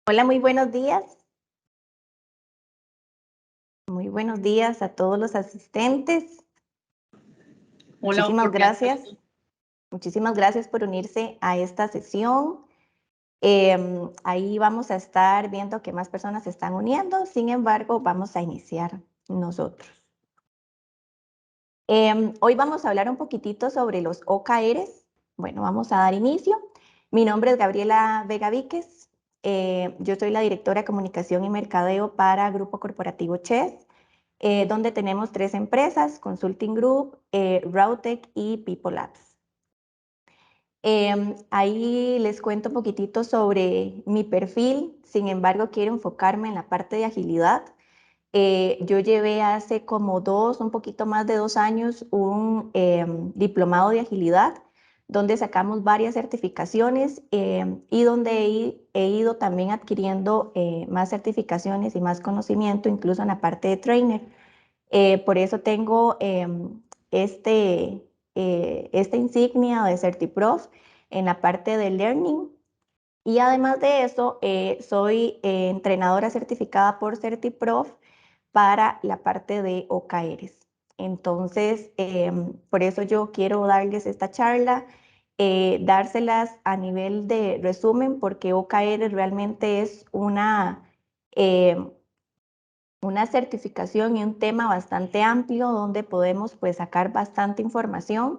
Hola, muy buenos días. Muy buenos días a todos los asistentes. Hola, Muchísimas cordial gracias. saludo. Muchísimas gracias por unirse a esta sesión. Ahí vamos a estar viendo que más personas se están uniendo. Sin embargo, vamos a iniciar nosotros. Hoy vamos a hablar un poquitito sobre los OKRs. Bueno, vamos a dar inicio. Mi nombre es Gabriela Vega Víquez. Yo soy la directora de Comunicación y Mercadeo para Grupo Corporativo Chess, donde tenemos 3 empresas: Consulting Group, Rautec y People Labs. Ahí les cuento un poquitito sobre mi perfil. Sin embargo, quiero enfocarme en la parte de agilidad. Yo llevé hace como un poquito más de 2 años, un diplomado de agilidad, donde sacamos varias certificaciones y donde he ido también adquiriendo más certificaciones y más conocimiento, incluso en la parte de trainer. Por eso tengo esta insignia de CertiProf en la parte de Learning. Y además de eso, soy entrenadora certificada por CertiProf para la parte de OKRs. Entonces, por eso yo quiero darles esta charla, dárselas a nivel de resumen, porque OKR realmente es una certificación y un tema bastante amplio donde podemos pues sacar bastante información,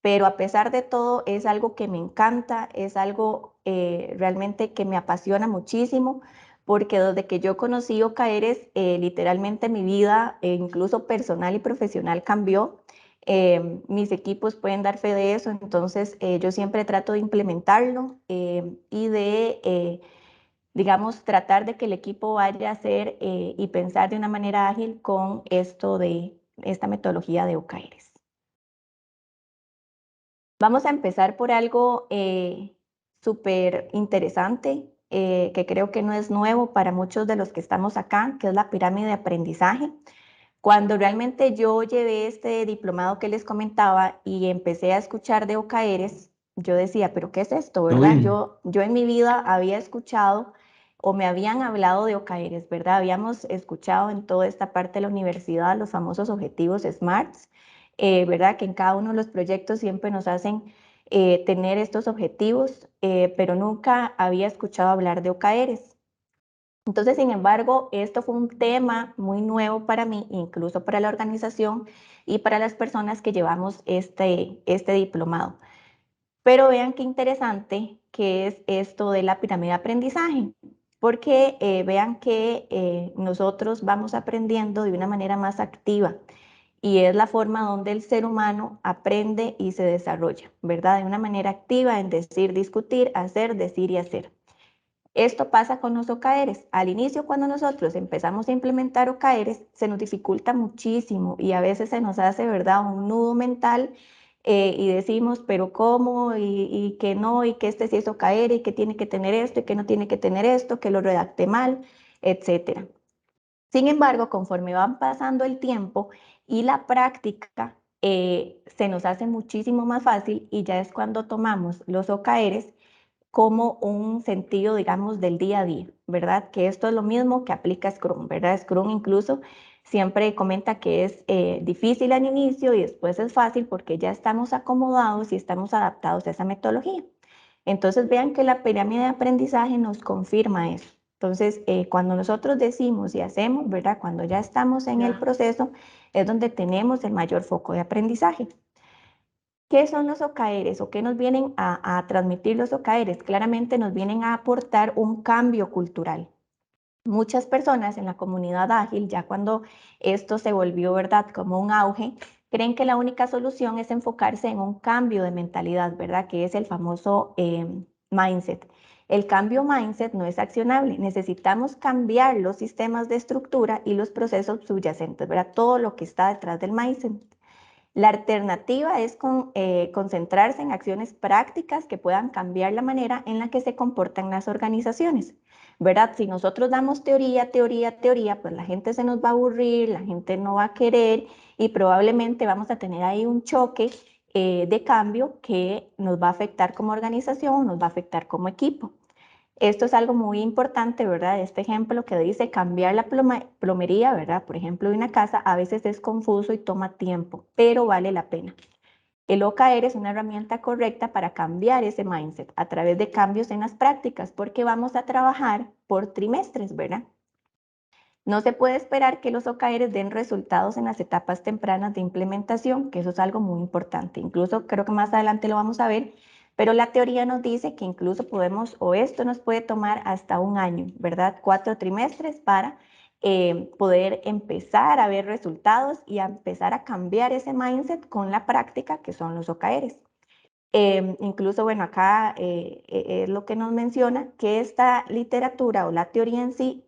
pero a pesar de todo es algo que me encanta, es algo realmente que me apasiona muchísimo, porque desde que yo conocí OKRs, literalmente mi vida, incluso personal y profesional, cambió. Mis equipos pueden dar fe de eso. Entonces yo siempre trato de implementarlo y de digamos, tratar de que el equipo vaya a hacer y pensar de una manera ágil con esto de esta metodología de OKRs. Vamos a empezar por algo súper interesante, que creo que no es nuevo para muchos de los que estamos acá, que es la pirámide de aprendizaje. Cuando realmente yo llevé este diplomado que les comentaba y empecé a escuchar de OKRs, yo decía, ¿pero qué es esto, verdad? Yo en mi vida había escuchado o me habían hablado de OKRs, ¿verdad? Habíamos escuchado en toda esta parte de la universidad los famosos objetivos SMARTs, ¿verdad? Que en cada uno de los proyectos siempre nos hacen tener estos objetivos, pero nunca había escuchado hablar de OKRs. Entonces, sin embargo, esto fue un tema muy nuevo para mí, incluso para la organización y para las personas que llevamos este diplomado. Pero vean qué interesante que es esto de la pirámide de aprendizaje, porque vean que nosotros vamos aprendiendo de una manera más activa y es la forma donde el ser humano aprende y se desarrolla, ¿verdad? De una manera activa en decir, discutir, hacer, decir y hacer. Esto pasa con los OKRs. Al inicio, cuando nosotros empezamos a implementar OKRs, se nos dificulta muchísimo y a veces se nos hace, ¿verdad?, un nudo mental y decimos, pero ¿cómo? Y que no, y que este sí es OKR, y que tiene que tener esto, y que no tiene que tener esto, que lo redacte mal, etcétera. Sin embargo, conforme van pasando el tiempo y la práctica, se nos hace muchísimo más fácil y ya es cuando tomamos los OKRs como un sentido, digamos, del día a día, ¿verdad? Que esto es lo mismo que aplica Scrum, ¿verdad? Scrum incluso siempre comenta que es difícil al inicio y después es fácil porque ya estamos acomodados y estamos adaptados a esa metodología. Entonces vean que la pirámide de aprendizaje nos confirma eso. Entonces, cuando nosotros decimos y hacemos, ¿verdad? Cuando ya estamos en el proceso, es donde tenemos el mayor foco de aprendizaje. ¿Qué son los OKRs o qué nos vienen a transmitir los OKRs? Claramente nos vienen a aportar un cambio cultural. Muchas personas en la comunidad ágil, ya cuando esto se volvió, ¿verdad?, como un auge, creen que la única solución es enfocarse en un cambio de mentalidad, ¿verdad?, que es el famoso mindset. El cambio mindset no es accionable. Necesitamos cambiar los sistemas de estructura y los procesos subyacentes, ¿verdad?, todo lo que está detrás del mindset. La alternativa es concentrarse en acciones prácticas que puedan cambiar la manera en la que se comportan las organizaciones, ¿verdad? Si nosotros damos teoría, teoría, teoría, pues la gente se nos va a aburrir, la gente no va a querer y probablemente vamos a tener ahí un choque de cambio que nos va a afectar como organización, nos va a afectar como equipo. Esto es algo muy importante, ¿verdad? Este ejemplo que dice cambiar la plomería, ¿verdad? Por ejemplo, de una casa a veces es confuso y toma tiempo, pero vale la pena. El OKR es una herramienta correcta para cambiar ese mindset a través de cambios en las prácticas, porque vamos a trabajar por trimestres, ¿verdad? No se puede esperar que los OKRs den resultados en las etapas tempranas de implementación, que eso es algo muy importante. Incluso creo que más adelante lo vamos a ver, pero la teoría nos dice que incluso podemos, o esto nos puede tomar hasta un año, ¿verdad? 4 trimestres para poder empezar a ver resultados y a empezar a cambiar ese mindset con la práctica, que son los OKRs. Incluso, bueno, acá es lo que nos menciona que esta literatura o la teoría en sí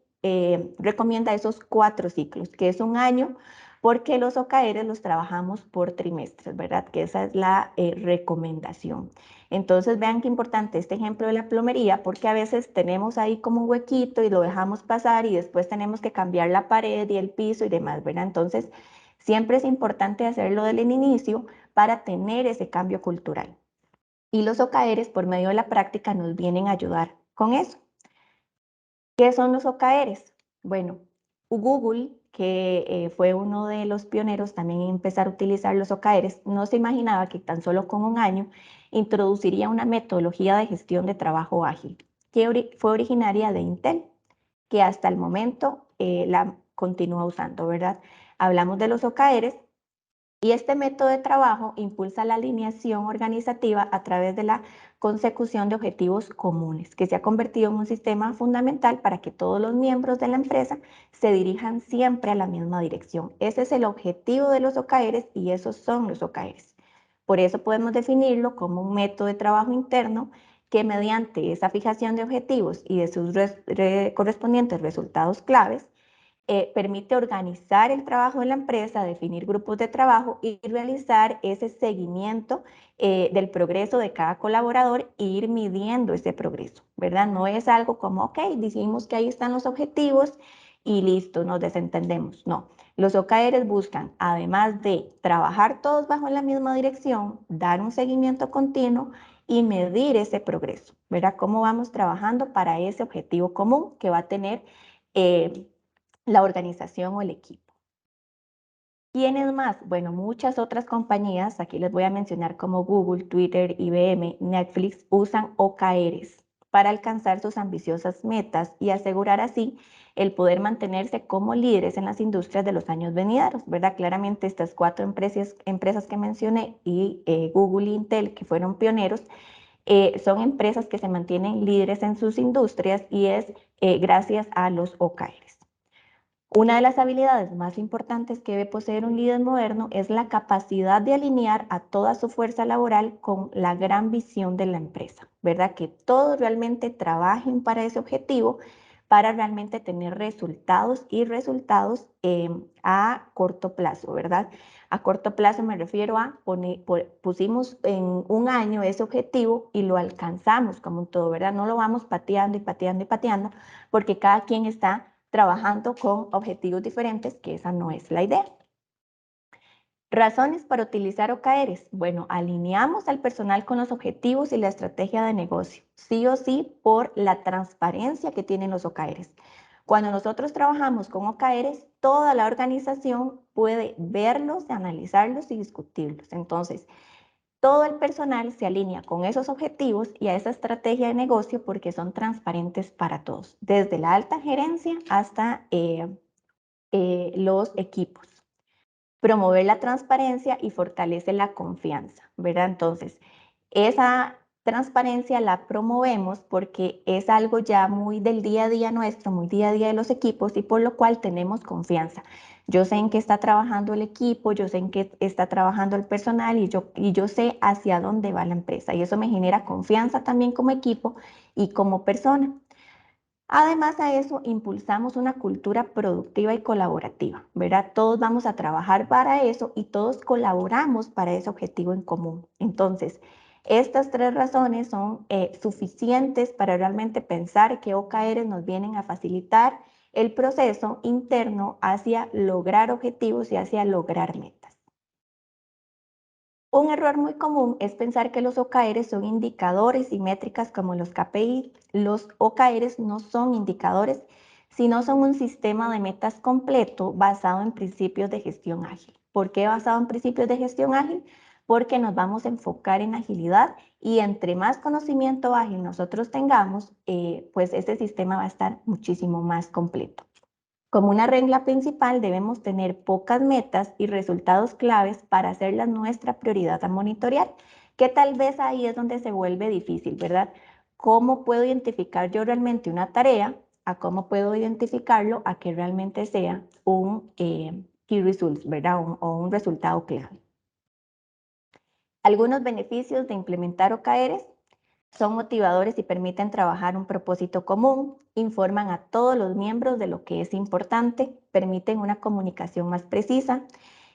recomienda esos 4 ciclos, que es un año, porque los OKRs los trabajamos por trimestres, ¿verdad? Que esa es la recomendación. Entonces, vean qué importante este ejemplo de la plomería, porque a veces tenemos ahí como un huequito y lo dejamos pasar y después tenemos que cambiar la pared y el piso y demás, ¿verdad? Entonces, siempre es importante hacerlo desde el inicio para tener ese cambio cultural. Y los OKRs, por medio de la práctica, nos vienen a ayudar con eso. ¿Qué son los OKRs? Bueno, Google, que fue uno de los pioneros también en empezar a utilizar los OKRs, no se imaginaba que tan solo con un año introduciría una metodología de gestión de trabajo ágil, que fue originaria de Intel, que hasta el momento la continúa usando, ¿verdad? Hablamos de los OKRs. Y este método de trabajo impulsa la alineación organizativa a través de la consecución de objetivos comunes, que se ha convertido en un sistema fundamental para que todos los miembros de la empresa se dirijan siempre a la misma dirección. Ese es el objetivo de los OKRs y esos son los OKRs. Por eso podemos definirlo como un método de trabajo interno que mediante esa fijación de objetivos y de sus correspondientes resultados claves, permite organizar el trabajo de la empresa, definir grupos de trabajo y realizar ese seguimiento del progreso de cada colaborador e ir midiendo ese progreso, ¿verdad? No es algo como, ok, decimos que ahí están los objetivos y listo, nos desentendemos. No, los OKRs buscan, además de trabajar todos bajo la misma dirección, dar un seguimiento continuo y medir ese progreso, ¿verdad? Cómo vamos trabajando para ese objetivo común que va a tener la organización o el equipo. ¿Quiénes más? Bueno, muchas otras compañías, aquí les voy a mencionar como Google, Twitter, IBM, Netflix, usan OKRs para alcanzar sus ambiciosas metas y asegurar así el poder mantenerse como líderes en las industrias de los años venideros, ¿verdad? Claramente estas 4 empresas que mencioné y Google e Intel, que fueron pioneros, son empresas que se mantienen líderes en sus industrias y es gracias a los OKRs. Una de las habilidades más importantes que debe poseer un líder moderno es la capacidad de alinear a toda su fuerza laboral con la gran visión de la empresa, ¿verdad? Que todos realmente trabajen para ese objetivo, para realmente tener resultados y resultados a corto plazo, ¿verdad? A corto plazo me refiero a pusimos en un año ese objetivo y lo alcanzamos como un todo, ¿verdad? No lo vamos pateando y pateando y pateando porque cada quien está trabajando con objetivos diferentes, que esa no es la idea. Razones para utilizar OKRs. Bueno, alineamos al personal con los objetivos y la estrategia de negocio, sí o sí por la transparencia que tienen los OKRs. Cuando nosotros trabajamos con OKRs, toda la organización puede verlos, analizarlos y discutirlos. Entonces, todo el personal se alinea con esos objetivos y a esa estrategia de negocio porque son transparentes para todos, desde la alta gerencia hasta los equipos. Promover la transparencia y fortalece la confianza, ¿verdad? Entonces, esa transparencia la promovemos porque es algo ya muy del día a día nuestro, muy día a día de los equipos y por lo cual tenemos confianza. Yo sé en qué está trabajando el equipo, yo sé en qué está trabajando el personal y yo sé hacia dónde va la empresa y eso me genera confianza también como equipo y como persona. Además a eso, impulsamos una cultura productiva y colaborativa, ¿verdad? Todos vamos a trabajar para eso y todos colaboramos para ese objetivo en común. Entonces, estas 3 razones son suficientes para realmente pensar que OKR nos vienen a facilitar el proceso interno hacia lograr objetivos y hacia lograr metas. Un error muy común es pensar que los OKRs son indicadores y métricas como los KPI. Los OKRs no son indicadores, sino son un sistema de metas completo basado en principios de gestión ágil. ¿Por qué basado en principios de gestión ágil? Porque nos vamos a enfocar en agilidad y entre más conocimiento ágil nosotros tengamos, pues este sistema va a estar muchísimo más completo. Como una regla principal, debemos tener pocas metas y resultados claves para hacerlas nuestra prioridad a monitorear, que tal vez ahí es donde se vuelve difícil, ¿verdad? ¿Cómo puedo identificar yo realmente una tarea? ¿A cómo puedo identificarlo? A que realmente sea un key result, ¿verdad? O un resultado clave. Algunos beneficios de implementar OKRs son motivadores y permiten trabajar un propósito común, informan a todos los miembros de lo que es importante, permiten una comunicación más precisa,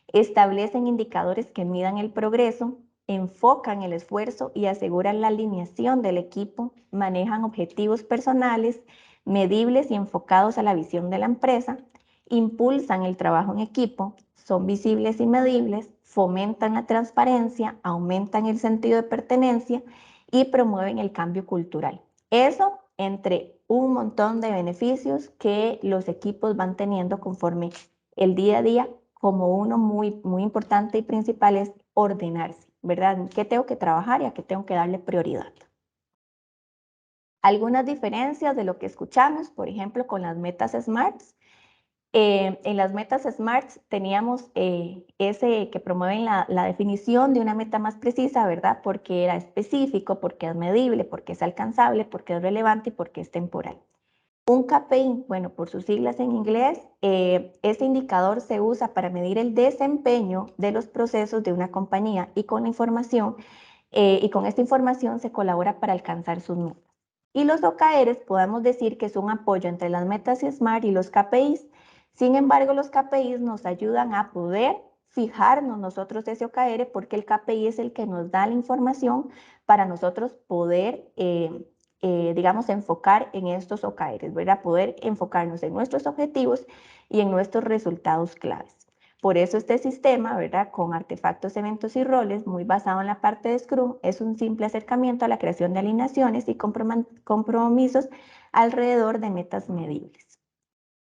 establecen indicadores que midan el progreso, enfocan el esfuerzo y aseguran la alineación del equipo, manejan objetivos personales, medibles y enfocados a la visión de la empresa, impulsan el trabajo en equipo, son visibles y medibles, fomentan la transparencia, aumentan el sentido de pertenencia y promueven el cambio cultural. Eso entre un montón de beneficios que los equipos van teniendo conforme el día a día, como uno muy importante y principal es ordenarse, ¿verdad? ¿Qué tengo que trabajar y a qué tengo que darle prioridad? Algunas diferencias de lo que escuchamos, por ejemplo, con las metas SMARTs. En las metas SMARTs teníamos ese que promueven la definición de una meta más precisa, ¿verdad? Porque era específico, porque es medible, porque es alcanzable, porque es relevante y porque es temporal. Un KPI, bueno, por sus siglas en inglés, este indicador se usa para medir el desempeño de los procesos de una compañía y con esta información se colabora para alcanzar sus metas. Y los OKRs podemos decir que es un apoyo entre las metas SMART y los KPIs. Sin embargo, los KPIs nos ayudan a poder fijarnos nosotros ese OKR porque el KPI es el que nos da la información para nosotros poder, digamos, enfocar en estos OKRs, ¿verdad? Poder enfocarnos en nuestros objetivos y en nuestros resultados claves. Por eso este sistema, ¿verdad? Con artefactos, eventos y roles, muy basado en la parte de Scrum, es un simple acercamiento a la creación de alineaciones y compromisos alrededor de metas medibles.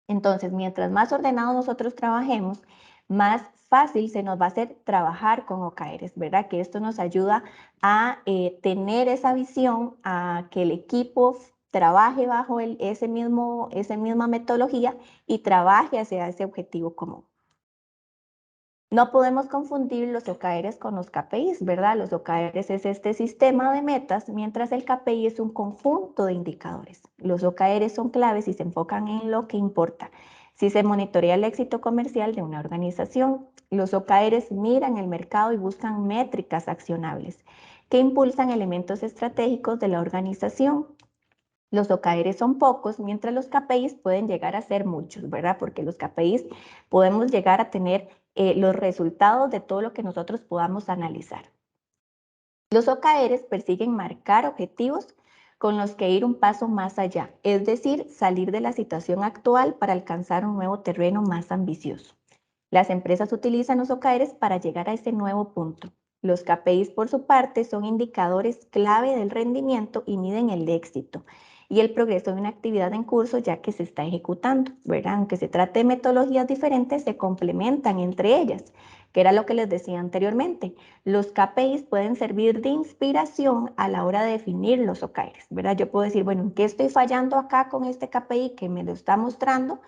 Entonces, mientras más ordenados nosotros trabajemos, más fácil se nos va a hacer trabajar con OKRs, ¿verdad? Que esto nos ayuda a tener esa visión, a que el equipo trabaje bajo esa misma metodología y trabaje hacia ese objetivo común. No podemos confundir los OKRs con los KPIs, ¿verdad? Los OKRs es este sistema de metas, mientras el KPI es un conjunto de indicadores. Los OKRs son claves y se enfocan en lo que importa. Si se monitorea el éxito comercial de una organización, los OKRs miran el mercado y buscan métricas accionables que impulsan elementos estratégicos de la organización. Los OKRs son pocos, mientras los KPIs pueden llegar a ser muchos, ¿verdad? Porque los KPIs podemos llegar a tener los resultados de todo lo que nosotros podamos analizar. Los OKRs persiguen marcar objetivos con los que ir un paso más allá, es decir, salir de la situación actual para alcanzar un nuevo terreno más ambicioso. Las empresas utilizan los OKRs para llegar a ese nuevo punto. Los KPIs, por su parte, son indicadores clave del rendimiento y miden el éxito y el progreso de una actividad en curso ya que se está ejecutando, ¿verdad? Aunque se trate de metodologías diferentes, se complementan entre ellas, que era lo que les decía anteriormente. Los KPIs pueden servir de inspiración a la hora de definir los OKRs, ¿verdad? Yo puedo decir, bueno, ¿en qué estoy fallando acá con este KPI que me lo está mostrando?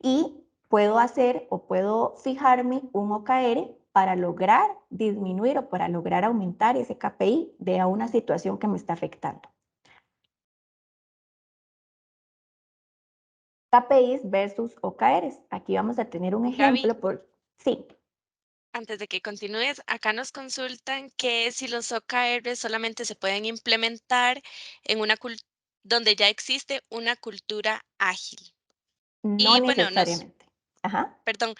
Y puedo hacer o puedo fijarme un OKR para lograr disminuir o para lograr aumentar ese KPI de una situación que me está afectando. KPIs versus OKRs. Aquí vamos a tener un Gaby, ejemplo por... Sí. antes de que continúes, acá nos consultan que si los OKR solamente se pueden implementar en una donde ya existe una cultura ágil. No Y bueno, necesariamente. Ajá. perdón,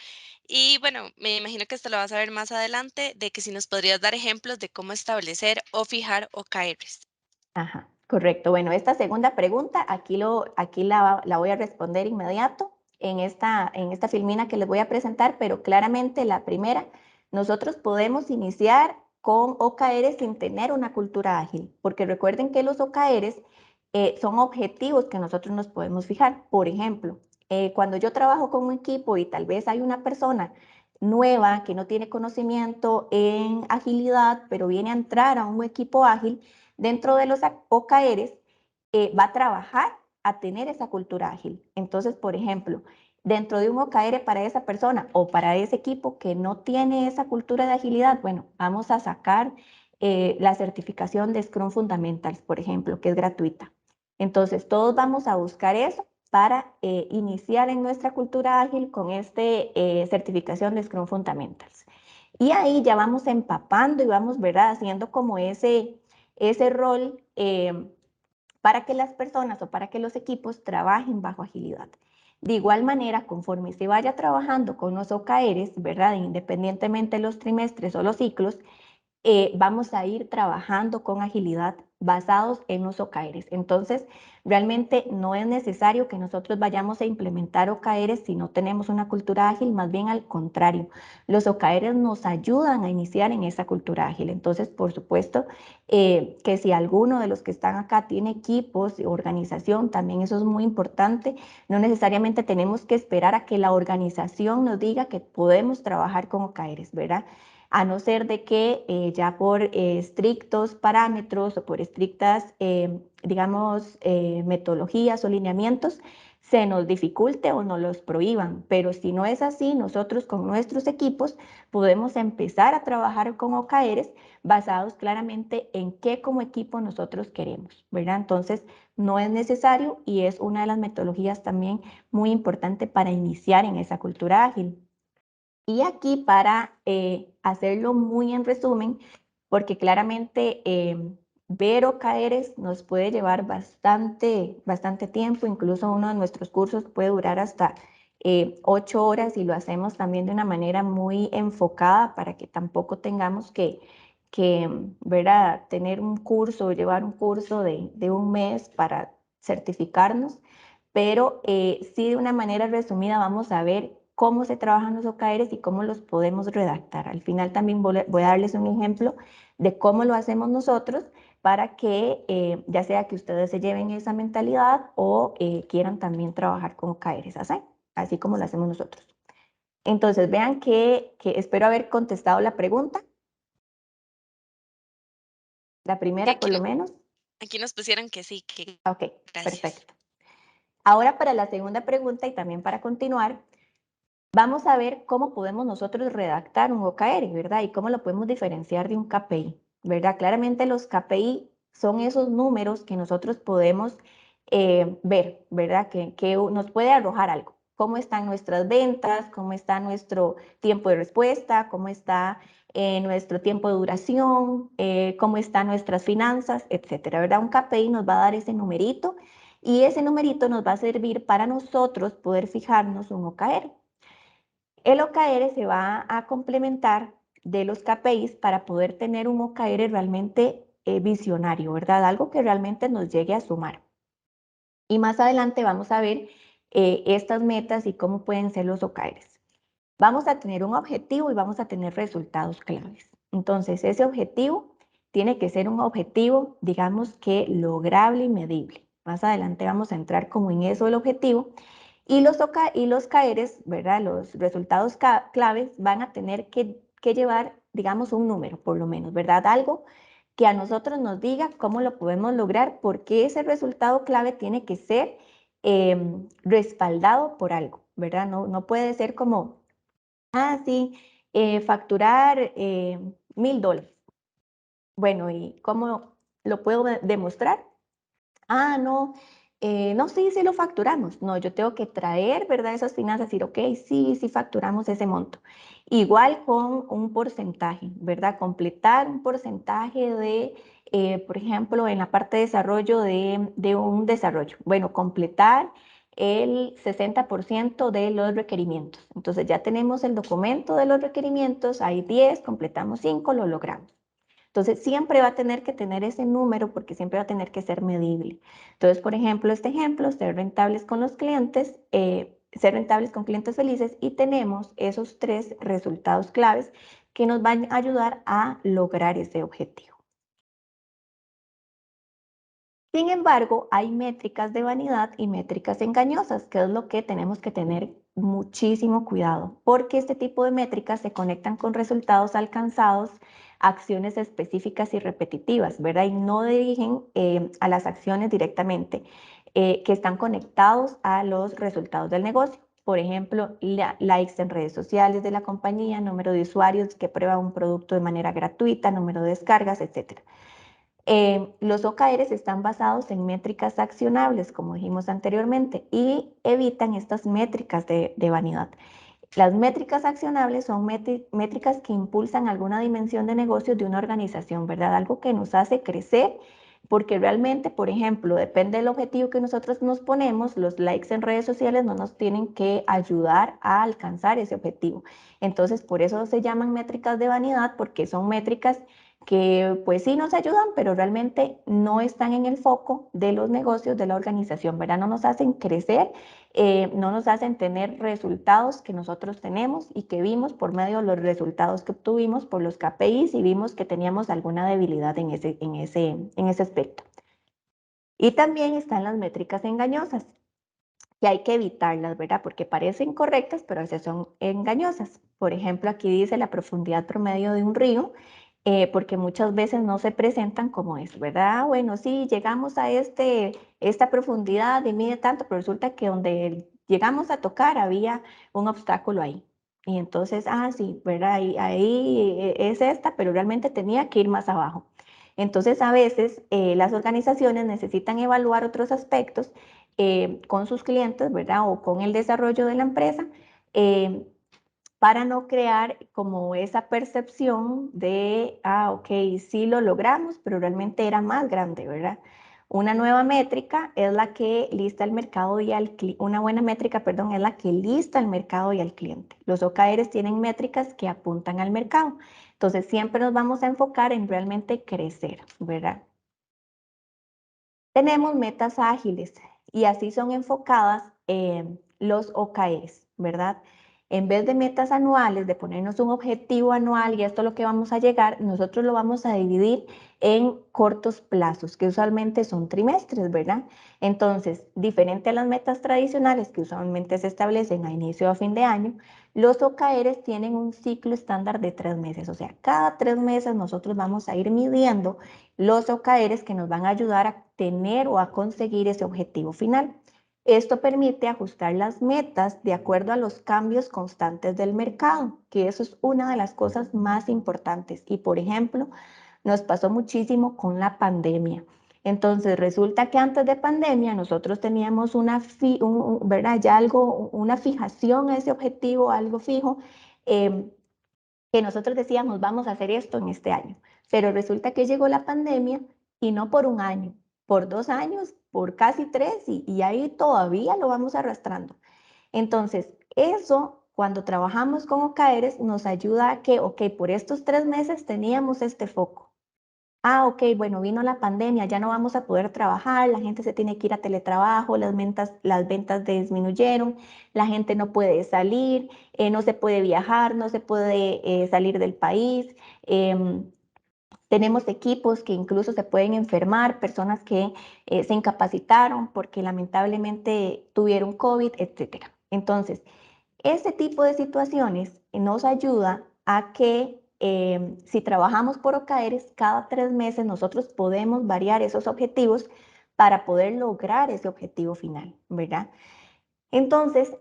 y bueno, me imagino que esto lo vas a ver más adelante, de que si nos podrías dar ejemplos de cómo establecer o fijar OKRs. Ajá, correcto. Bueno, esta segunda pregunta, aquí la voy a responder inmediato en esta filmina que les voy a presentar, pero claramente la primera, nosotros podemos iniciar con OKRs sin tener una cultura ágil, porque recuerden que los OKRs son objetivos que nosotros nos podemos fijar. Por ejemplo, cuando yo trabajo con un equipo y tal vez hay una persona nueva que no tiene conocimiento en agilidad, pero viene a entrar a un equipo ágil, dentro de los OKRs va a trabajar a tener esa cultura ágil. Entonces, por ejemplo, dentro de un OKR para esa persona o para ese equipo que no tiene esa cultura de agilidad, bueno, vamos a sacar la certificación de Scrum Fundamentals, por ejemplo, que es gratuita. Entonces, todos vamos a buscar eso para iniciar en nuestra cultura ágil con esta certificación de Scrum Fundamentals. Y ahí ya vamos empapando y vamos, ¿verdad?, haciendo como ese rol para que las personas o para que los equipos trabajen bajo agilidad. De igual manera, conforme se vaya trabajando con los OKRs, ¿verdad?, independientemente de los trimestres o los ciclos, vamos a ir trabajando con agilidad basados en los OKRs. Entonces, realmente no es necesario que nosotros vayamos a implementar OKRs si no tenemos una cultura ágil, más bien al contrario. Los OKRs nos ayudan a iniciar en esa cultura ágil. Entonces, por supuesto, que si alguno de los que están acá tiene equipos, organización, también eso es muy importante. No necesariamente tenemos que esperar a que la organización nos diga que podemos trabajar con OKRs, ¿verdad? A no ser de que ya por estrictos parámetros o por estrictas, digamos, metodologías o lineamientos, se nos dificulte o nos los prohíban. Pero si no es así, nosotros con nuestros equipos podemos empezar a trabajar con OKRs basados claramente en qué como equipo nosotros queremos, ¿verdad? Entonces, no es necesario y es una de las metodologías también muy importante para iniciar en esa cultura ágil. Y aquí para hacerlo muy en resumen, porque claramente ver OKRs nos puede llevar bastante tiempo, incluso uno de nuestros cursos puede durar hasta 8 horas y lo hacemos también de una manera muy enfocada para que tampoco tengamos que ¿verdad?, tener un curso, llevar un curso de un mes para certificarnos, pero sí de una manera resumida vamos a ver cómo se trabajan los OKRs y cómo los podemos redactar. Al final también voy a darles un ejemplo de cómo lo hacemos nosotros para que ya sea que ustedes se lleven esa mentalidad o quieran también trabajar con OKRs, así como lo hacemos nosotros. Entonces vean que espero haber contestado la pregunta, la Sí, primera por lo menos. aquí nos pusieron que sí, que Ok, gracias. perfecto. Ahora para la segunda pregunta y también para continuar, vamos a ver cómo podemos nosotros redactar un OKR, ¿verdad? Y cómo lo podemos diferenciar de un KPI, ¿verdad? Claramente los KPI son esos números que nosotros podemos ver, ¿verdad? Que nos puede arrojar algo. Cómo están nuestras ventas, cómo está nuestro tiempo de respuesta, cómo está nuestro tiempo de duración, cómo están nuestras finanzas, etcétera, ¿verdad? Un KPI nos va a dar ese numerito y ese numerito nos va a servir para nosotros poder fijarnos un OKR. El OKR se va a complementar de los KPIs para poder tener un OKR realmente visionario, ¿verdad? Algo que realmente nos llegue a sumar. Y más adelante vamos a ver estas metas y cómo pueden ser los OKRs. Vamos a tener un objetivo y vamos a tener resultados claves. Entonces, ese objetivo tiene que ser un objetivo, digamos que lograble y medible. Más adelante vamos a entrar como en eso del objetivo. Y los KRs, ¿verdad? Los resultados claves van a tener que llevar, digamos, un número, por lo menos, ¿verdad? Algo que a nosotros nos diga cómo lo podemos lograr, porque ese resultado clave tiene que ser respaldado por algo, ¿verdad? No puede ser como, sí, facturar $1000. Bueno, ¿y cómo lo puedo demostrar? No, no, sí, sí lo facturamos. No, yo tengo que traer, ¿verdad? Esas finanzas, decir, ok, sí, sí facturamos ese monto. Igual con un porcentaje, ¿verdad? Completar un porcentaje de, por ejemplo, en la parte de desarrollo de un desarrollo. Bueno, completar el 60% de los requerimientos. Entonces ya tenemos el documento de los requerimientos, hay 10, completamos 5, lo logramos. Entonces, siempre va a tener que tener ese número porque siempre va a tener que ser medible. Entonces, por ejemplo, este ejemplo, ser rentables con los clientes, ser rentables con clientes felices y tenemos esos 3 resultados claves que nos van a ayudar a lograr ese objetivo. Sin embargo, hay métricas de vanidad y métricas engañosas, que es lo que tenemos que tener muchísimo cuidado, porque este tipo de métricas se conectan con resultados alcanzados, acciones específicas y repetitivas, ¿verdad? Y no dirigen a las acciones directamente, que están conectados a los resultados del negocio. Por ejemplo, likes en redes sociales de la compañía, número de usuarios que prueban un producto de manera gratuita, número de descargas, etc. Los OKRs están basados en métricas accionables, como dijimos anteriormente, y evitan estas métricas de vanidad. Las métricas accionables son métricas que impulsan alguna dimensión de negocio de una organización, ¿verdad? Algo que nos hace crecer, porque realmente, por ejemplo, depende del objetivo que nosotros nos ponemos, los likes en redes sociales no nos tienen que ayudar a alcanzar ese objetivo. Entonces, por eso se llaman métricas de vanidad, porque son métricas que pues sí nos ayudan, pero realmente no están en el foco de los negocios de la organización, ¿verdad? No nos hacen crecer, no nos hacen tener resultados que nosotros tenemos y que vimos por medio de los resultados que obtuvimos por los KPIs y vimos que teníamos alguna debilidad en ese aspecto. Y también están las métricas engañosas, que hay que evitarlas, ¿verdad? Porque parecen correctas, pero a veces son engañosas. Por ejemplo, aquí dice la profundidad promedio de un río, porque muchas veces no se presentan como es, ¿verdad? Bueno, sí, llegamos a esta profundidad y mide tanto, pero resulta que donde llegamos a tocar había un obstáculo ahí. Y entonces, sí, ¿verdad? Ahí es esta, pero realmente tenía que ir más abajo. Entonces, a veces las organizaciones necesitan evaluar otros aspectos con sus clientes, ¿verdad? O con el desarrollo de la empresa, eh, para no crear como esa percepción de, ok, sí lo logramos, pero realmente era más grande, ¿verdad? Una nueva métrica es la que lista el mercado y al una buena métrica, perdón, es la que lista el mercado y al cliente. Los OKRs tienen métricas que apuntan al mercado. Entonces, siempre nos vamos a enfocar en realmente crecer, ¿verdad? Tenemos metas ágiles y así son enfocadas los OKRs, ¿verdad? En vez de metas anuales, de ponernos un objetivo anual y esto es lo que vamos a llegar, nosotros lo vamos a dividir en cortos plazos, que usualmente son trimestres, ¿verdad? Entonces, diferente a las metas tradicionales que usualmente se establecen a inicio o a fin de año, los OKRs tienen un ciclo estándar de 3 meses, o sea, cada 3 meses nosotros vamos a ir midiendo los OKRs que nos van a ayudar a tener o a conseguir ese objetivo final. Esto permite ajustar las metas de acuerdo a los cambios constantes del mercado, que eso es una de las cosas más importantes. Y por ejemplo, nos pasó muchísimo con la pandemia. Entonces, resulta que antes de pandemia nosotros teníamos ¿verdad? Ya una fijación a ese objetivo, algo fijo, eh, que nosotros decíamos, vamos a hacer esto en este año. Pero resulta que llegó la pandemia y no por un año, por 2 años, por casi 3, y ahí todavía lo vamos arrastrando. Entonces, eso, cuando trabajamos con OKRs, nos ayuda a que, ok, por estos 3 meses teníamos este foco. Ok, bueno, vino la pandemia, ya no vamos a poder trabajar, la gente se tiene que ir a teletrabajo, las ventas disminuyeron, la gente no puede salir, no se puede viajar, no se puede salir del país. Tenemos equipos que incluso se pueden enfermar, personas que se incapacitaron porque lamentablemente tuvieron COVID, etcétera. Entonces, este tipo de situaciones nos ayuda a que si trabajamos por OKRs, cada 3 meses nosotros podemos variar esos objetivos para poder lograr ese objetivo final, ¿verdad? Entonces,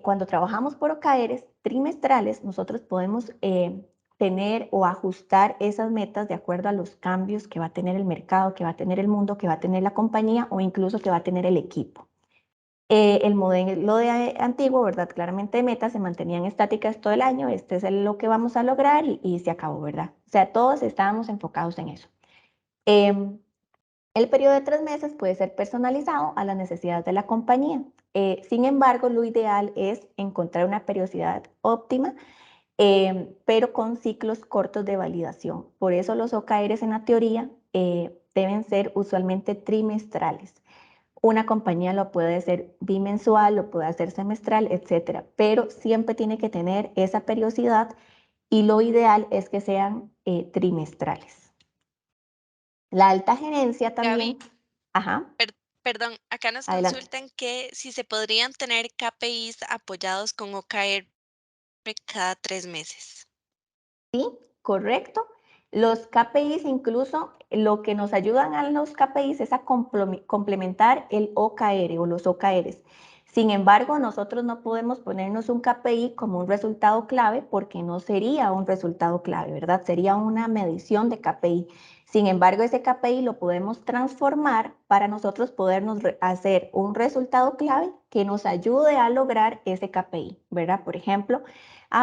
cuando trabajamos por OKRs trimestrales, nosotros podemos tener o ajustar esas metas de acuerdo a los cambios que va a tener el mercado, que va a tener el mundo, que va a tener la compañía o incluso que va a tener el equipo. El modelo de antiguo, ¿verdad? Claramente de metas se mantenían estáticas todo el año, este es lo que vamos a lograr y se acabó, ¿verdad? O sea, todos estábamos enfocados en eso. Em, el periodo de 3 meses puede ser personalizado a las necesidades de la compañía. Sin embargo, lo ideal es encontrar una periodicidad óptima, pero con ciclos cortos de validación. Por eso los OKRs en la teoría deben ser usualmente trimestrales. Una compañía lo puede hacer bimensual, lo puede hacer semestral, etcétera, pero siempre tiene que tener esa periodicidad y lo ideal es que sean trimestrales. La alta gerencia Gaby, también, ajá, perdón, acá nos adelante. consultan que si se podrían tener KPIs apoyados con OKR cada 3 meses. Sí, correcto. Los KPIs, incluso lo que nos ayudan a los KPIs es a complementar el OKR o los OKRs. Sin embargo, nosotros no podemos ponernos un KPI como un resultado clave porque no sería un resultado clave, ¿verdad? Sería una medición de KPI. Sin embargo, ese KPI lo podemos transformar para nosotros podernos hacer un resultado clave que nos ayude a lograr ese KPI, ¿verdad? Por ejemplo,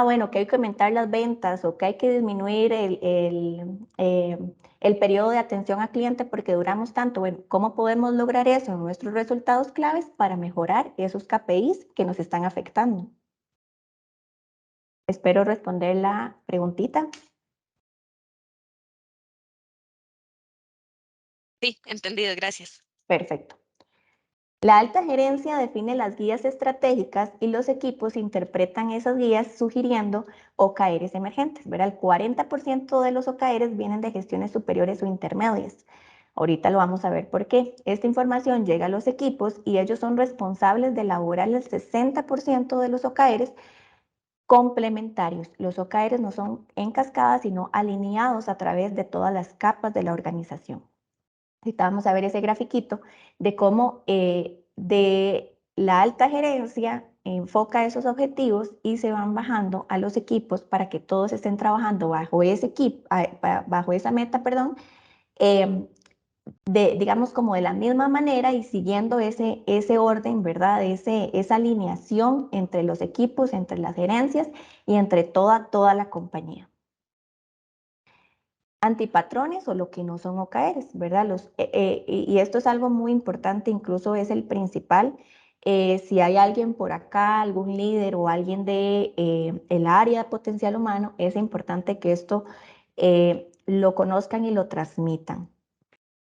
bueno, que hay que aumentar las ventas o que hay que disminuir el periodo de atención al cliente porque duramos tanto. Bueno, ¿cómo podemos lograr eso en nuestros resultados claves para mejorar esos KPIs que nos están afectando? Espero responder la preguntita. Sí, entendido, gracias. Perfecto. La alta gerencia define las guías estratégicas y los equipos interpretan esas guías sugiriendo OKRs emergentes, ¿verdad? El 40% de los OKRs vienen de gestiones superiores o intermedias. Ahorita lo vamos a ver por qué. Esta información llega a los equipos y ellos son responsables de elaborar el 60% de los OKRs complementarios. Los OKRs no son en cascada, sino alineados a través de todas las capas de la organización. Ahorita vamos a ver ese grafiquito de cómo de la alta gerencia enfoca esos objetivos y se van bajando a los equipos para que todos estén trabajando bajo ese equipo, bajo esa meta, perdón, eh, digamos como de la misma manera y siguiendo ese orden, ¿verdad? Esa alineación entre los equipos, entre las gerencias y entre toda la compañía. Antipatrones o lo que no son OKRs, ¿verdad? Y esto es algo muy importante, incluso es el principal. Si hay alguien por acá, algún líder o alguien de el área de potencial humano, es importante que esto lo conozcan y lo transmitan.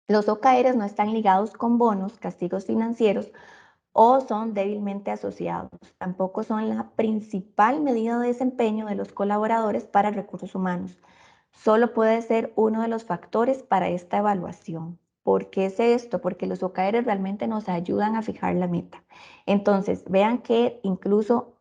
Los OKRs no están ligados con bonos, castigos financieros o son débilmente asociados. Tampoco son la principal medida de desempeño de los colaboradores para recursos humanos. Solo puede ser uno de los factores para esta evaluación. ¿Por qué es esto? Porque los OKRs realmente nos ayudan a fijar la meta. Entonces, vean que incluso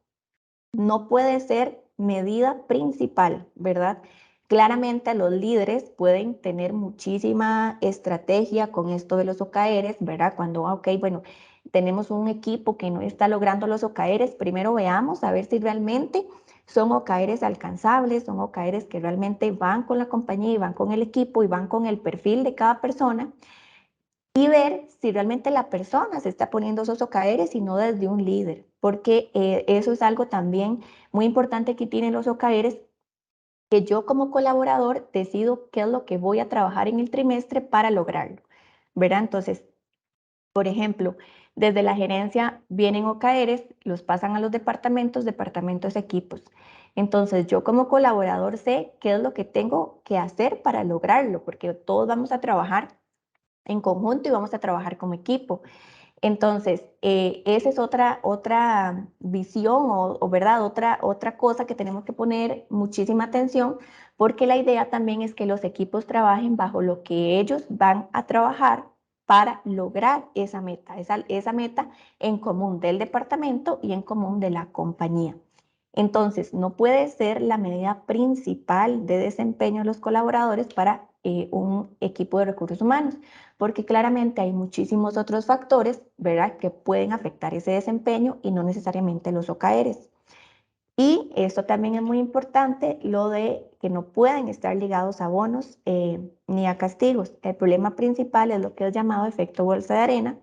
no puede ser medida principal, ¿verdad? Claramente los líderes pueden tener muchísima estrategia con esto de los OKRs, ¿verdad? Cuando, ok, bueno, tenemos un equipo que no está logrando los OKRs, primero veamos a ver si realmente son OKRs alcanzables, son OKRs que realmente van con la compañía y van con el equipo y van con el perfil de cada persona y ver si realmente la persona se está poniendo esos OKRs y no desde un líder, porque eso es algo también muy importante que tienen los OKRs, que yo como colaborador decido qué es lo que voy a trabajar en el trimestre para lograrlo, ¿verdad? Entonces, por ejemplo, desde la gerencia vienen OKRs, los pasan a los departamentos, departamentos, equipos. Entonces, yo como colaborador sé qué es lo que tengo que hacer para lograrlo, porque todos vamos a trabajar en conjunto y vamos a trabajar como equipo. Entonces, esa es otra visión o ¿verdad? Otra cosa que tenemos que poner muchísima atención porque la idea también es que los equipos trabajen bajo lo que ellos van a trabajar para lograr esa meta en común del departamento y en común de la compañía. Entonces, no puede ser la medida principal de desempeño de los colaboradores para un equipo de recursos humanos porque claramente hay muchísimos otros factores, ¿verdad?, que pueden afectar ese desempeño y no necesariamente los OKRs. Y esto también es muy importante, lo de que no pueden estar ligados a bonos ni a castigos. El problema principal es lo que es llamado efecto bolsa de arena.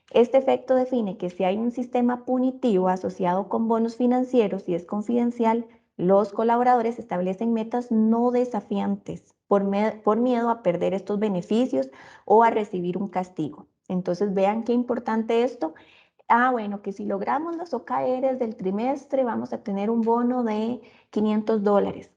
Este efecto define que si hay un sistema punitivo asociado con bonos financieros y es confidencial, los colaboradores establecen metas no desafiantes por miedo a perder estos beneficios o a recibir un castigo. Entonces vean qué importante esto. Bueno, que si logramos los OKRs del trimestre vamos a tener un bono de $500.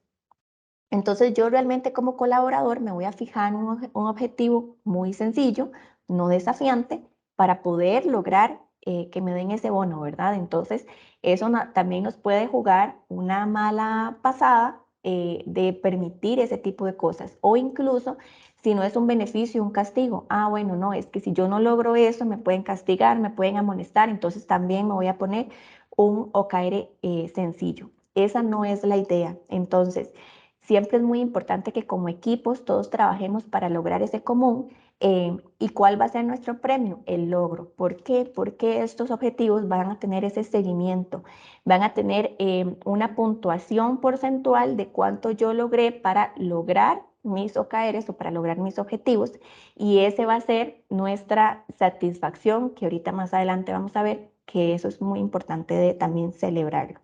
Entonces yo realmente como colaborador me voy a fijar un objetivo muy sencillo, no desafiante, para poder lograr que me den ese bono, ¿verdad? Entonces eso también nos puede jugar una mala pasada de permitir ese tipo de cosas. O incluso si no es un beneficio, un castigo. Ah, bueno, no, es que si yo no logro eso, me pueden castigar, me pueden amonestar, entonces también me voy a poner un OKR sencillo. Esa no es la idea. Entonces, siempre es muy importante que como equipos todos trabajemos para lograr ese común. ¿Y cuál va a ser nuestro premio? El logro. ¿Por qué? Porque estos objetivos van a tener ese seguimiento, van a tener una puntuación porcentual de cuánto yo logré para lograr mis OKRs o para lograr mis objetivos, y ese va a ser nuestra satisfacción, que ahorita más adelante vamos a ver que eso es muy importante de también celebrarlo.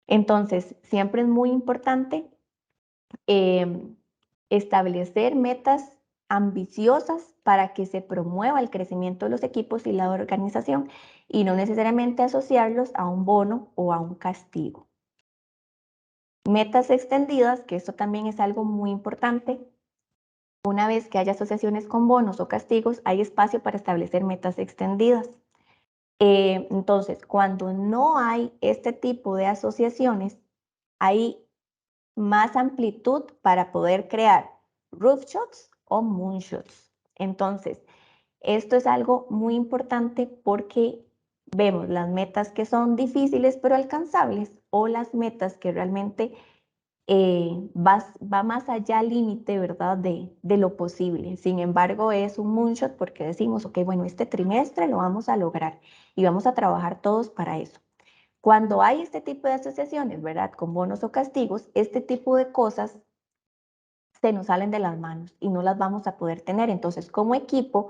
Entonces, siempre es muy importante em, establecer metas ambiciosas para que se promueva el crecimiento de los equipos y la organización, y no necesariamente asociarlos a un bono o a un castigo. Metas extendidas, que esto también es algo muy importante. Una vez que haya asociaciones con bonos o castigos, hay espacio para establecer metas extendidas. Entonces, cuando no hay este tipo de asociaciones, hay más amplitud para poder crear roof shots o moonshots. Entonces, esto es algo muy importante porque vemos las metas que son difíciles pero alcanzables, o las metas que realmente va más allá al límite, ¿verdad? De lo posible. Sin embargo, es un moonshot porque decimos, ok, bueno, este trimestre lo vamos a lograr y vamos a trabajar todos para eso. Cuando hay este tipo de asociaciones, ¿verdad? Con bonos o castigos, este tipo de cosas se nos salen de las manos y no las vamos a poder tener. Entonces, como equipo,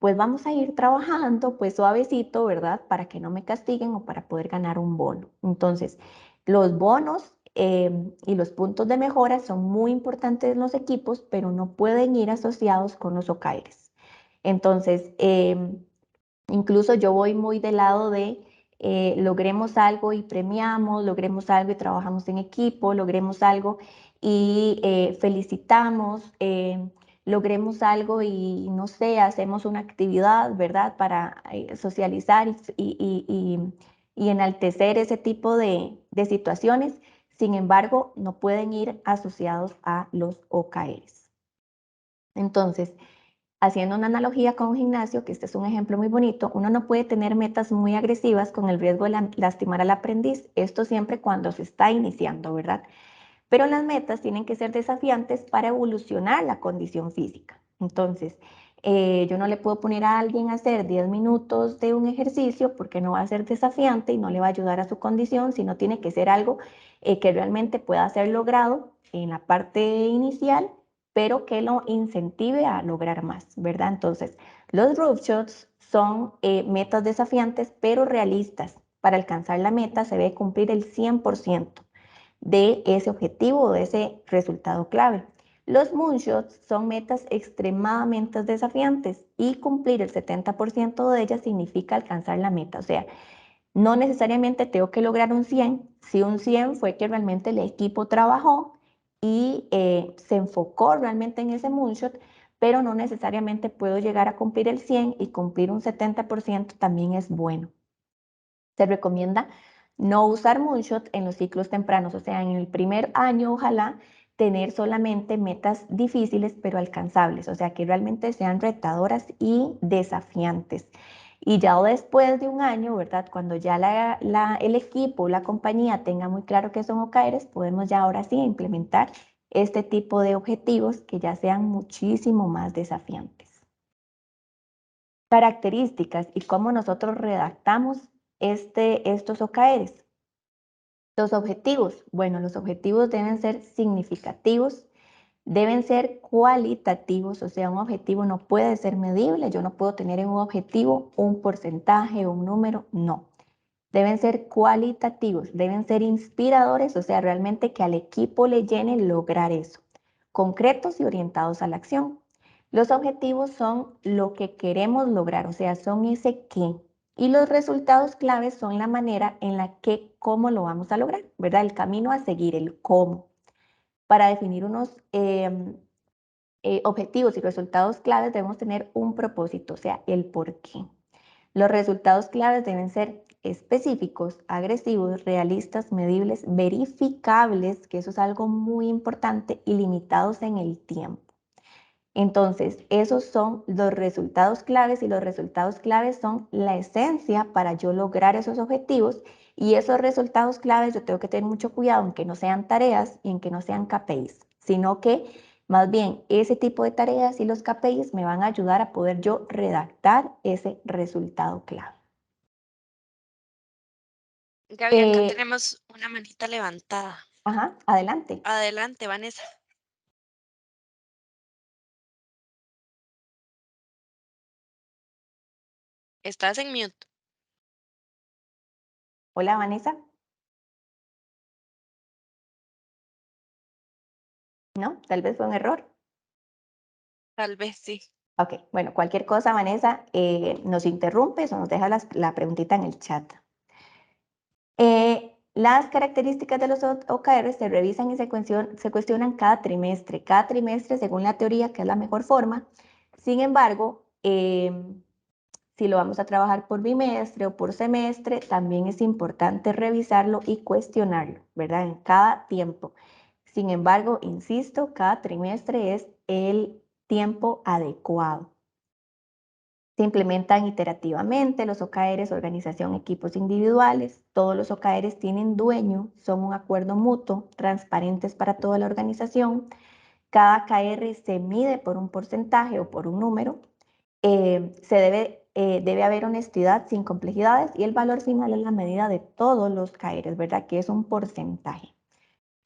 pues vamos a ir trabajando pues suavecito, ¿verdad? Para que no me castiguen o para poder ganar un bono. Entonces, los bonos y los puntos de mejora son muy importantes en los equipos, pero no pueden ir asociados con los OKRs. Entonces, incluso yo voy muy del lado de logremos algo y premiamos, logremos algo y trabajamos en equipo, logremos algo y felicitamos, logremos algo y no sé, hacemos una actividad, ¿verdad? Para socializar y enaltecer ese tipo de situaciones. Sin embargo, no pueden ir asociados a los OKRs. Entonces, haciendo una analogía con un gimnasio, que este es un ejemplo muy bonito, uno no puede tener metas muy agresivas con el riesgo de lastimar al aprendiz. Esto siempre cuando se está iniciando, ¿verdad? Pero las metas tienen que ser desafiantes para evolucionar la condición física. Entonces, yo no le puedo poner a alguien a hacer 10 minutos de un ejercicio porque no va a ser desafiante y no le va a ayudar a su condición, sino tiene que ser algo que realmente pueda ser logrado en la parte inicial, pero que lo incentive a lograr más, ¿verdad? Entonces, los roof shots son metas desafiantes, pero realistas. Para alcanzar la meta se debe cumplir el 100% de ese objetivo o de ese resultado clave. Los moonshots son metas extremadamente desafiantes y cumplir el 70% de ellas significa alcanzar la meta. O sea, no necesariamente tengo que lograr un 100. Si un 100 fue que realmente el equipo trabajó y se enfocó realmente en ese moonshot, pero no necesariamente puedo llegar a cumplir el 100 y cumplir un 70% también es bueno. Se recomienda no usar moonshot en los ciclos tempranos, o sea, en el primer año ojalá tener solamente metas difíciles pero alcanzables, o sea, que realmente sean retadoras y desafiantes. Y ya después de un año, ¿verdad? Cuando ya el equipo, la compañía tenga muy claro qué son OKRs, podemos ya ahora sí implementar este tipo de objetivos que ya sean muchísimo más desafiantes. Características y cómo nosotros redactamos estos OKRs. Los objetivos, bueno, los objetivos deben ser significativos, deben ser cualitativos, o sea, un objetivo no puede ser medible, yo no puedo tener en un objetivo un porcentaje o un número, no. Deben ser cualitativos, deben ser inspiradores, o sea, realmente que al equipo le llene lograr eso. Concretos y orientados a la acción. Los objetivos son lo que queremos lograr, o sea, son ese qué. Y los resultados claves son la manera en la que, cómo lo vamos a lograr, ¿verdad? El camino a seguir, el cómo. Para definir unos objetivos y resultados claves debemos tener un propósito, o sea, el por qué. Los resultados claves deben ser específicos, agresivos, realistas, medibles, verificables, que eso es algo muy importante, y limitados en el tiempo. Entonces, esos son los resultados claves y los resultados claves son la esencia para yo lograr esos objetivos y esos resultados claves yo tengo que tener mucho cuidado en que no sean tareas y en que no sean KPIs, sino que más bien ese tipo de tareas y los KPIs me van a ayudar a poder yo redactar ese resultado clave. Gaby, acá Eh, tenemos una manita levantada. ajá, adelante. Adelante, Vanessa. Estás en mute. Hola, Vanessa. No, tal vez fue un error. Tal vez sí. Ok, bueno, cualquier cosa, Vanessa, nos interrumpes o nos dejas la preguntita en el chat. Las características de los OKR se revisan y se cuestionan cada trimestre. Cada trimestre, según la teoría, que es la mejor forma. Sin embargo, si lo vamos a trabajar por bimestre o por semestre, también es importante revisarlo y cuestionarlo, ¿verdad? En cada tiempo. Sin embargo, insisto, cada trimestre es el tiempo adecuado. Se implementan iterativamente los OKRs, organización, equipos individuales. Todos los OKRs tienen dueño, son un acuerdo mutuo, transparentes para toda la organización. Cada OKR se mide por un porcentaje o por un número. Debe haber honestidad sin complejidades y el valor final es la medida de todos los OKRs, ¿verdad? Que es un porcentaje.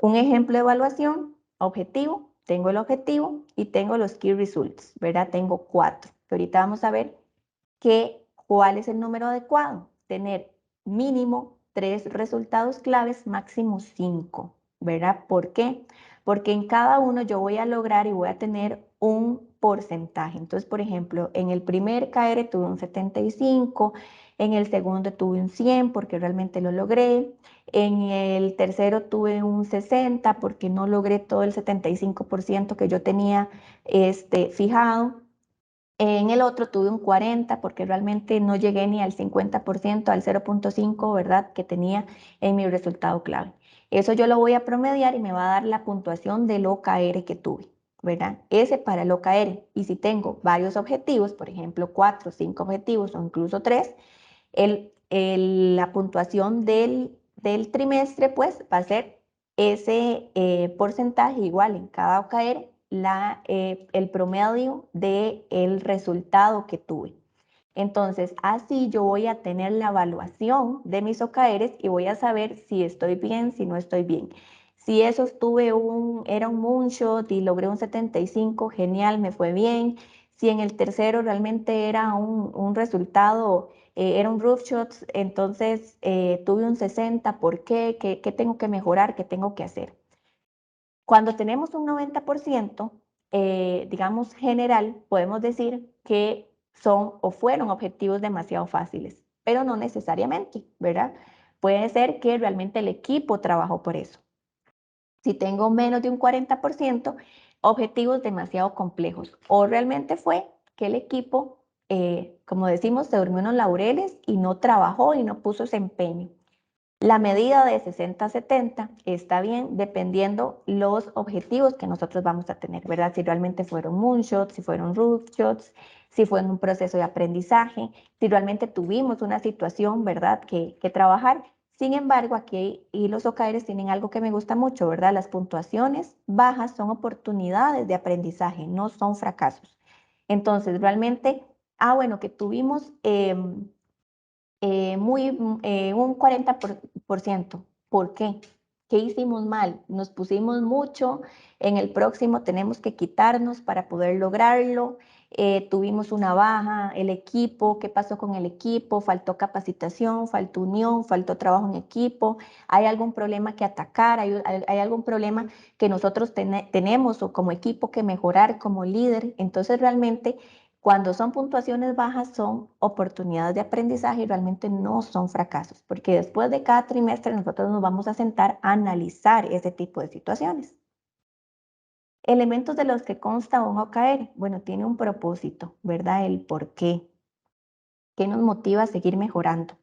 Un ejemplo de evaluación, objetivo, tengo el objetivo y tengo los key results, ¿verdad? Tengo 4, que ahorita vamos a ver cuál es el número adecuado. Tener mínimo 3 resultados claves, máximo 5, ¿verdad? ¿Por qué? Porque en cada uno yo voy a lograr y voy a tener un porcentaje. Entonces, por ejemplo, en el primer KR tuve un 75, en el segundo tuve un 100 porque realmente lo logré, en el tercero tuve un 60 porque no logré todo el 75% que yo tenía fijado. En el otro tuve un 40 porque realmente no llegué ni al 50%, al 0.5, ¿verdad? Que tenía en mi resultado clave. Eso yo lo voy a promediar y me va a dar la puntuación del OKR que tuve, ¿verdad? Ese para el OKR. Y si tengo varios objetivos, por ejemplo, 4, 5 objetivos o incluso 3, la puntuación del trimestre, pues va a ser ese porcentaje igual en cada OKR, el promedio del resultado que tuve. Entonces, así yo voy a tener la evaluación de mis OKRs y voy a saber si estoy bien, si no estoy bien. Si esos era un moonshot y logré un 75, genial, me fue bien. Si en el tercero realmente era un resultado, era un roof shot, entonces tuve un 60, ¿por qué? ¿Qué tengo que mejorar? ¿Qué tengo que hacer? Cuando tenemos un 90%, digamos general, podemos decir que son o fueron objetivos demasiado fáciles, pero no necesariamente, ¿verdad? Puede ser que realmente el equipo trabajó por eso. Si tengo menos de un 40%, objetivos demasiado complejos. O realmente fue que el equipo, como decimos, se durmió en los laureles y no trabajó y no puso ese empeño. La medida de 60-70 está bien dependiendo los objetivos que nosotros vamos a tener, ¿verdad? Si realmente fueron moonshots, si fueron roofshots, si fue en un proceso de aprendizaje, si realmente tuvimos una situación, ¿verdad? Que trabajar. Sin embargo, aquí y los OKRs tienen algo que me gusta mucho, ¿verdad? Las puntuaciones bajas son oportunidades de aprendizaje, no son fracasos. Entonces, realmente, bueno, que tuvimos un 40%. ¿Por qué? ¿Qué hicimos mal? Nos pusimos mucho, en el próximo tenemos que quitarnos para poder lograrlo. Tuvimos una baja, el equipo, ¿qué pasó con el equipo? Faltó capacitación, faltó unión, faltó trabajo en equipo. ¿Hay algún problema que atacar? ¿Hay algún problema que nosotros tenemos o como equipo que mejorar como líder? Entonces realmente cuando son puntuaciones bajas son oportunidades de aprendizaje y realmente no son fracasos, porque después de cada trimestre nosotros nos vamos a sentar a analizar ese tipo de situaciones. Elementos de los que consta un OKR, bueno, tiene un propósito, ¿verdad? El por qué. ¿Qué nos motiva a seguir mejorando?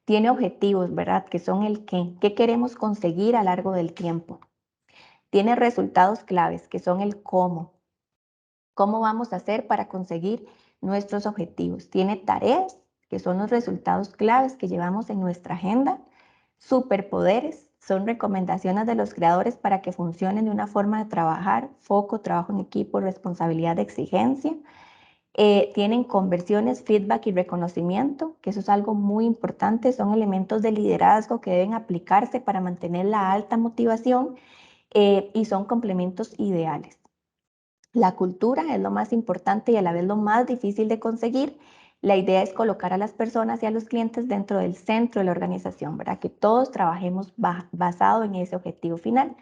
Tiene objetivos, ¿verdad? Que son el qué queremos conseguir a lo largo del tiempo. Tiene resultados claves, que son el cómo vamos a hacer para conseguir nuestros objetivos. Tiene tareas, que son los resultados claves que llevamos en nuestra agenda. Superpoderes, son recomendaciones de los creadores para que funcionen de una forma de trabajar, foco, trabajo en equipo, responsabilidad, exigencia. Tienen conversiones, feedback y reconocimiento, que eso es algo muy importante, son elementos de liderazgo que deben aplicarse para mantener la alta motivación y son complementos ideales. La cultura es lo más importante y a la vez lo más difícil de conseguir. La idea es colocar a las personas y a los clientes dentro del centro de la organización, ¿verdad? Que todos trabajemos basado en ese objetivo final.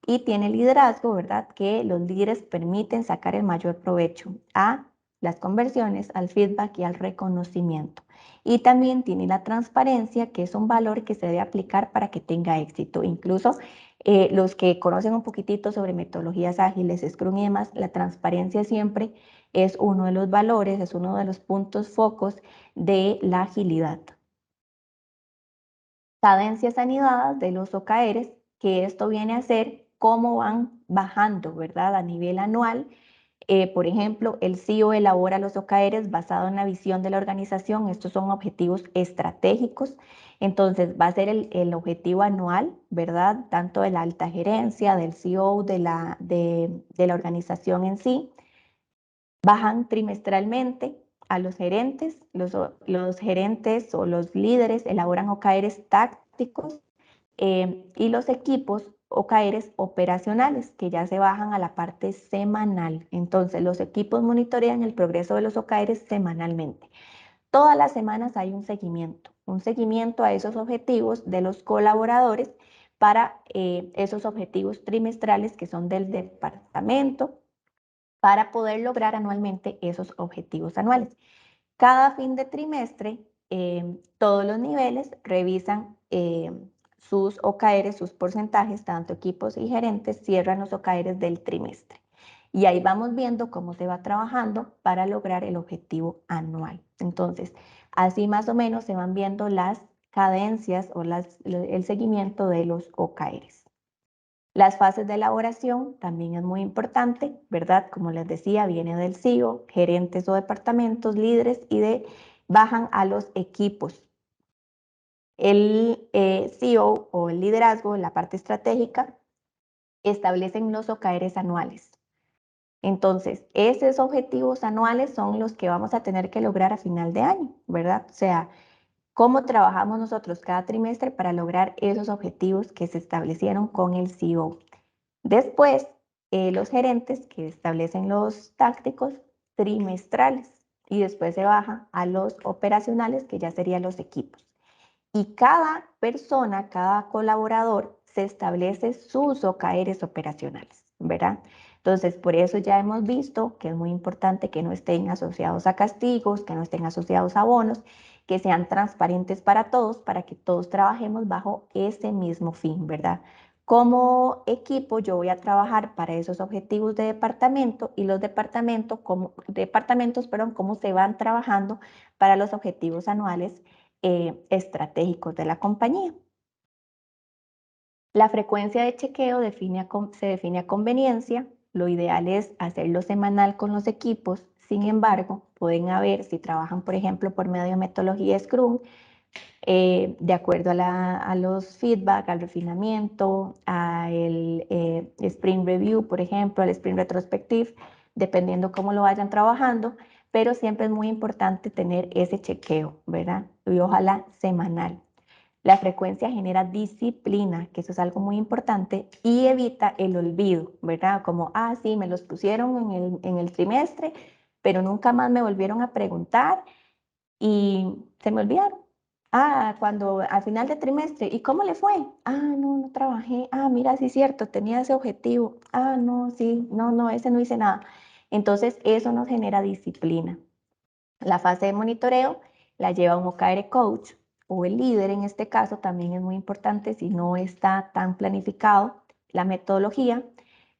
Y tiene liderazgo, ¿verdad? Que los líderes permiten sacar el mayor provecho a las conversiones, al feedback y al reconocimiento. Y también tiene la transparencia, que es un valor que se debe aplicar para que tenga éxito. Incluso los que conocen un poquitito sobre metodologías ágiles, Scrum y demás, la transparencia siempre es uno de los valores, es uno de los puntos focos de la agilidad. Cadencias anidadas de los OKRs, que esto viene a ser cómo van bajando, ¿verdad? A nivel anual. Por ejemplo, el CEO elabora los OKRs basado en la visión de la organización. Estos son objetivos estratégicos. Entonces, va a ser el objetivo anual, ¿verdad? Tanto de la alta gerencia, del CEO, de la organización en sí. Bajan trimestralmente a los gerentes. Los gerentes o los líderes elaboran OKRs tácticos y los equipos OKRs operacionales que ya se bajan a la parte semanal. Entonces, los equipos monitorean el progreso de los OKRs semanalmente. Todas las semanas hay un seguimiento a esos objetivos de los colaboradores para esos objetivos trimestrales que son del departamento para poder lograr anualmente esos objetivos anuales. Cada fin de trimestre, todos los niveles revisan sus OKRs, sus porcentajes, tanto equipos y gerentes cierran los OKRs del trimestre. Y ahí vamos viendo cómo se va trabajando para lograr el objetivo anual. Entonces, así más o menos se van viendo las cadencias o el seguimiento de los OKRs. Las fases de elaboración también es muy importante, ¿verdad? Como les decía, viene del CEO, gerentes o departamentos, líderes bajan a los equipos. El CEO o el liderazgo, la parte estratégica, establecen los OKRs anuales. Entonces, esos objetivos anuales son los que vamos a tener que lograr a final de año, ¿verdad? O sea, cómo trabajamos nosotros cada trimestre para lograr esos objetivos que se establecieron con el CEO. Después, los gerentes que establecen los tácticos trimestrales y después se baja a los operacionales, que ya serían los equipos. Y cada persona, cada colaborador se establece sus OKRs operacionales, ¿verdad? Entonces, por eso ya hemos visto que es muy importante que no estén asociados a castigos, que no estén asociados a bonos, que sean transparentes para todos, para que todos trabajemos bajo ese mismo fin, ¿verdad? Como equipo, yo voy a trabajar para esos objetivos de departamento y los departamentos, perdón, cómo se van trabajando para los objetivos anuales estratégicos de la compañía. La frecuencia de chequeo se define a conveniencia. Lo ideal es hacerlo semanal con los equipos. Sin embargo, pueden haber, si trabajan, por ejemplo, por medio de metodología Scrum, de acuerdo a los feedback, al refinamiento, al Sprint Review, por ejemplo, al Sprint Retrospective, dependiendo cómo lo vayan trabajando, pero siempre es muy importante tener ese chequeo, ¿verdad? Y ojalá semanal. La frecuencia genera disciplina, que eso es algo muy importante, y evita el olvido, ¿verdad? Como, sí, me los pusieron en el trimestre, pero nunca más me volvieron a preguntar y se me olvidaron. Cuando al final de trimestre, ¿y cómo le fue? No, no trabajé. Mira, sí es cierto, tenía ese objetivo. No, sí, no, ese no hice nada. Entonces, eso nos genera disciplina. La fase de monitoreo la lleva un OKR coach o el líder en este caso, también es muy importante si no está tan planificado la metodología.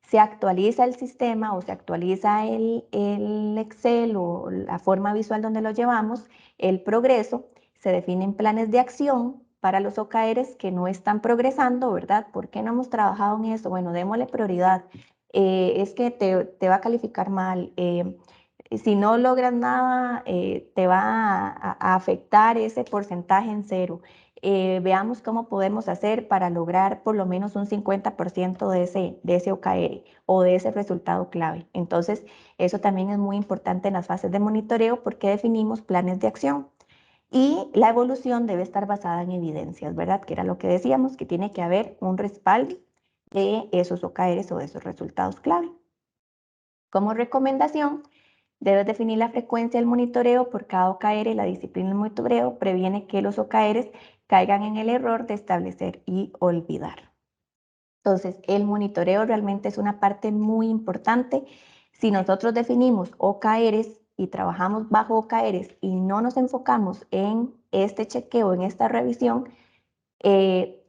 se actualiza el sistema o se actualiza el Excel o la forma visual donde lo llevamos, el progreso, se definen planes de acción para los OKRs que no están progresando, ¿verdad? ¿Por qué no hemos trabajado en eso? Bueno, démosle prioridad. Es que te va a calificar mal. Si no logras nada, te va a afectar ese porcentaje en cero. Veamos cómo podemos hacer para lograr por lo menos un 50% de ese OKR o de ese resultado clave. Entonces, eso también es muy importante en las fases de monitoreo porque definimos planes de acción. Y la evolución debe estar basada en evidencias, ¿verdad? Que era lo que decíamos, que tiene que haber un respaldo de esos OKRs o de esos resultados clave. Como recomendación, debes definir la frecuencia del monitoreo por cada OKR. La disciplina del monitoreo previene que los OKRs caigan en el error de establecer y olvidar. Entonces, el monitoreo realmente es una parte muy importante. Si nosotros definimos OKRs y trabajamos bajo OKRs y no nos enfocamos en este chequeo, en esta revisión,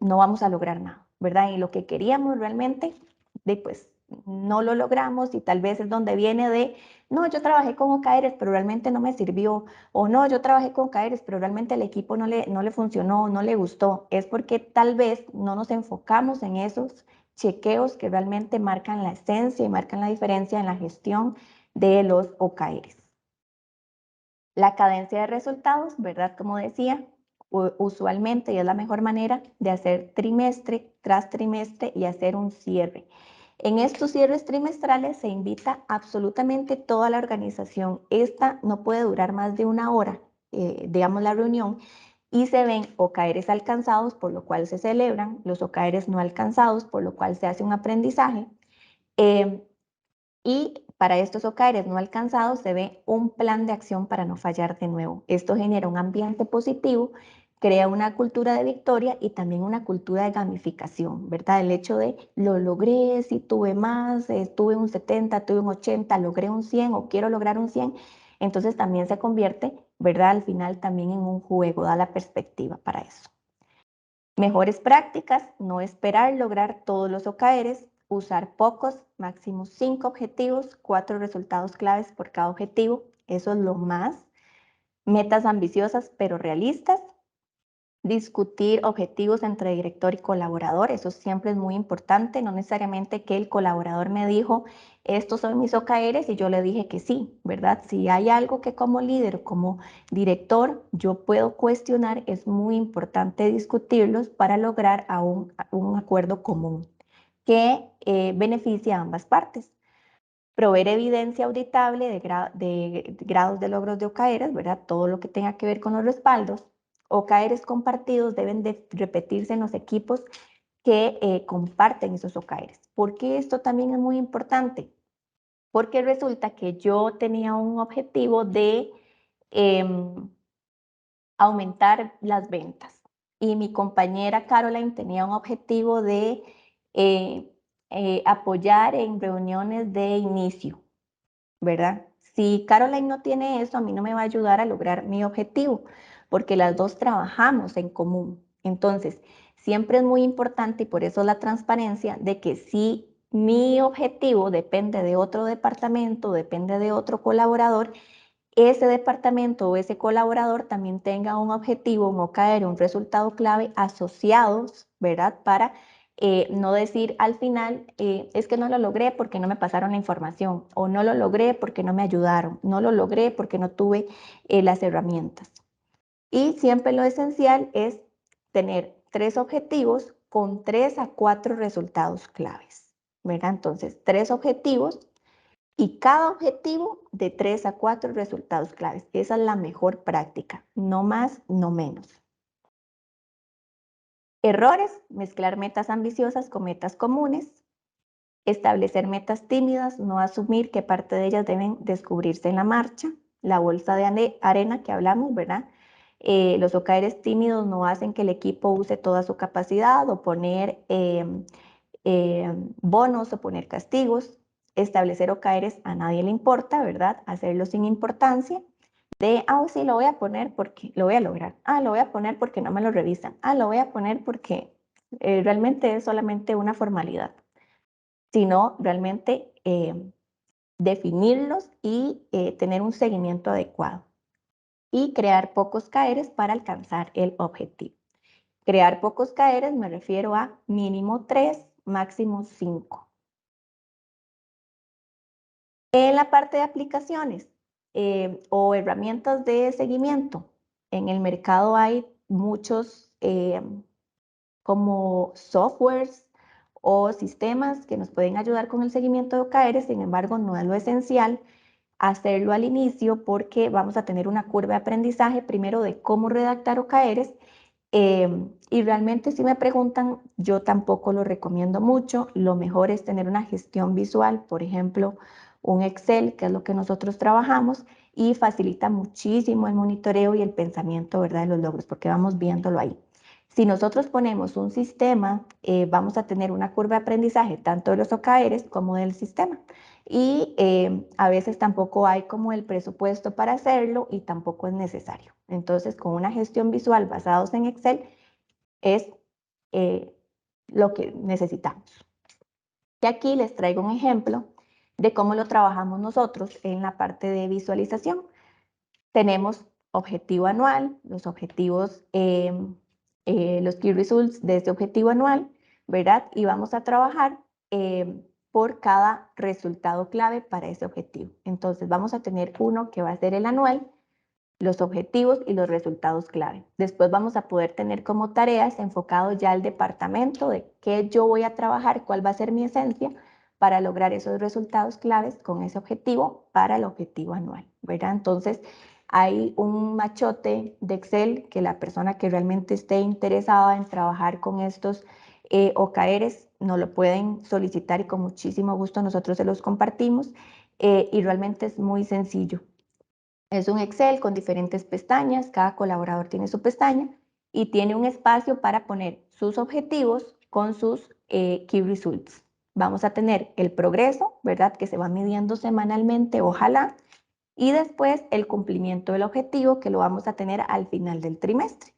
no vamos a lograr nada, ¿verdad? Y lo que queríamos realmente, pues no lo logramos y tal vez es donde viene de, no, yo trabajé con OKRs, pero realmente no me sirvió, o no, yo trabajé con OKRs, pero realmente el equipo no le funcionó, no le gustó. Es porque tal vez no nos enfocamos en esos chequeos que realmente marcan la esencia y marcan la diferencia en la gestión de los OKRs. La cadencia de resultados, ¿verdad? Como decía, usualmente y es la mejor manera de hacer trimestre tras trimestre y hacer un cierre. En estos cierres trimestrales se invita absolutamente toda la organización. Esta no puede durar más de una hora, digamos la reunión, y se ven OKRs alcanzados, por lo cual se celebran, los OKRs no alcanzados, por lo cual se hace un aprendizaje. Y para estos OKRs no alcanzados se ve un plan de acción para no fallar de nuevo. Esto genera un ambiente positivo, crea una cultura de victoria y también una cultura de gamificación, ¿verdad? El hecho de lo logré, si tuve más, tuve un 70, tuve un 80, logré un 100 o quiero lograr un 100, entonces también se convierte, ¿verdad? Al final también en un juego, da la perspectiva para eso. Mejores prácticas, no esperar lograr todos los OKRs, usar pocos, máximo 5 objetivos, 4 resultados claves por cada objetivo, eso es lo más. Metas ambiciosas pero realistas. Discutir objetivos entre director y colaborador, eso siempre es muy importante, no necesariamente que el colaborador me dijo, estos son mis OKRs y yo le dije que sí, ¿verdad? Si hay algo que como líder o como director yo puedo cuestionar, es muy importante discutirlos para lograr un acuerdo común que beneficie a ambas partes. Proveer evidencia auditable de grados de logros de OKRs, ¿verdad? Todo lo que tenga que ver con los respaldos. OKRs compartidos deben de repetirse en los equipos que comparten esos OKRs. ¿Por qué esto también es muy importante? Porque resulta que yo tenía un objetivo de aumentar las ventas y mi compañera Caroline tenía un objetivo de eh, apoyar en reuniones de inicio, ¿verdad? Si Caroline no tiene eso, a mí no me va a ayudar a lograr mi objetivo, porque las dos trabajamos en común. Entonces, siempre es muy importante y por eso la transparencia de que si mi objetivo depende de otro departamento, depende de otro colaborador, ese departamento o ese colaborador también tenga un objetivo, un OKR, un resultado clave asociados, ¿verdad? Para no decir al final, es que no lo logré porque no me pasaron la información, o no lo logré porque no me ayudaron, no lo logré porque no tuve las herramientas. Y siempre lo esencial es tener 3 objetivos con 3 a 4 resultados claves, ¿verdad? Entonces, 3 objetivos y cada objetivo de 3 a 4 resultados claves. Esa es la mejor práctica, no más, no menos. Errores, mezclar metas ambiciosas con metas comunes, establecer metas tímidas, no asumir que parte de ellas deben descubrirse en la marcha, la bolsa de arena que hablamos, ¿verdad? Los OKRs tímidos no hacen que el equipo use toda su capacidad o poner bonos o poner castigos, establecer OKRs a nadie le importa, ¿verdad? Hacerlo sin importancia. De, sí, lo voy a poner porque lo voy a lograr. Lo voy a poner porque no me lo revisan. Lo voy a poner porque realmente es solamente una formalidad. sino realmente definirlos y tener un seguimiento adecuado y crear pocos CAERs para alcanzar el objetivo. Crear pocos CAERs me refiero a mínimo 3, máximo 5. En la parte de aplicaciones o herramientas de seguimiento, en el mercado hay muchos como softwares o sistemas que nos pueden ayudar con el seguimiento de OKR, sin embargo, no es lo esencial hacerlo al inicio porque vamos a tener una curva de aprendizaje primero de cómo redactar OKRs y realmente si me preguntan, yo tampoco lo recomiendo mucho. Lo mejor es tener una gestión visual, por ejemplo, un Excel, que es lo que nosotros trabajamos, y facilita muchísimo el monitoreo y el pensamiento, ¿verdad?, de los logros, porque vamos viéndolo ahí. Si nosotros ponemos un sistema, vamos a tener una curva de aprendizaje tanto de los OKRs como del sistema. Y a veces tampoco hay como el presupuesto para hacerlo y tampoco es necesario. Entonces, con una gestión visual basados en Excel es eh, lo que necesitamos. Y aquí les traigo un ejemplo de cómo lo trabajamos nosotros en la parte de visualización. Tenemos objetivo anual, los objetivos, los key results de ese objetivo anual, ¿verdad? Y vamos a trabajar por cada resultado clave para ese objetivo. Entonces vamos a tener uno que va a ser el anual, los objetivos y los resultados clave. Después vamos a poder tener como tareas enfocado ya al departamento de qué yo voy a trabajar, cuál va a ser mi esencia para lograr esos resultados claves con ese objetivo para el objetivo anual, ¿verdad? Entonces, hay un machote de Excel que la persona que realmente esté interesada en trabajar con estos OKRs nos lo pueden solicitar y con muchísimo gusto nosotros se los compartimos y realmente es muy sencillo. Es un Excel con diferentes pestañas, cada colaborador tiene su pestaña y tiene un espacio para poner sus objetivos con sus Key Results. Vamos a tener el progreso, ¿verdad? Que se va midiendo semanalmente, ojalá, y después el cumplimiento del objetivo que lo vamos a tener al final del trimestre.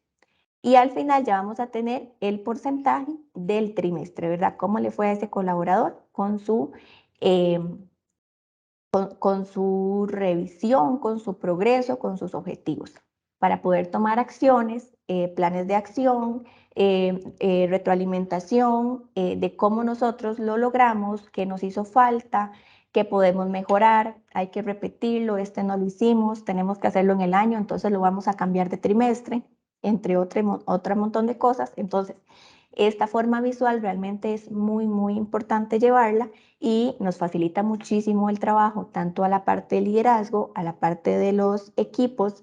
Y al final ya vamos a tener el porcentaje del trimestre, ¿verdad? ¿Cómo le fue a ese colaborador con su eh, con su revisión, con su progreso, con sus objetivos, para poder tomar acciones, planes de acción, retroalimentación de cómo nosotros lo logramos, qué nos hizo falta, qué podemos mejorar, hay que repetirlo, este no lo hicimos, tenemos que hacerlo en el año, entonces lo vamos a cambiar de trimestre, entre otro montón de cosas. Entonces, esta forma visual realmente es muy, muy importante llevarla y nos facilita muchísimo el trabajo, tanto a la parte de liderazgo, a la parte de los equipos,